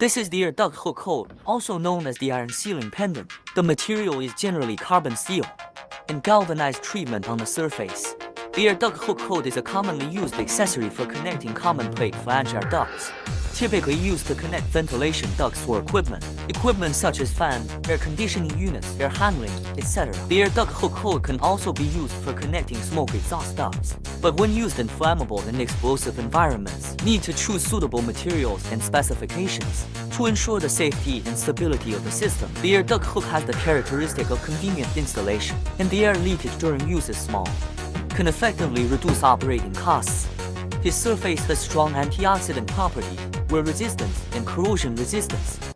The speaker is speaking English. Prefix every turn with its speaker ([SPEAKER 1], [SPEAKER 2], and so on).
[SPEAKER 1] This is the air duct hook coat, also known as the iron sealing pendant. The material is generally carbon steel and galvanized treatment on the surface. The air duct hook coat is a commonly used accessory for connecting common plate flange air ducts, typically used to connect ventilation ducts for equipment such as fan, air conditioning units, air handling, etc. The air duct hook coat can also be used for connecting smoke exhaust ducts, but when used in flammable and explosive environments, need to choose suitable materials and specifications to ensure the safety and stability of the system. The air duct hook has the characteristic of convenient installation, and the air leakage during use is small, can effectively reduce operating costs. His surface has strong antioxidant property, wear resistance, and corrosion resistance.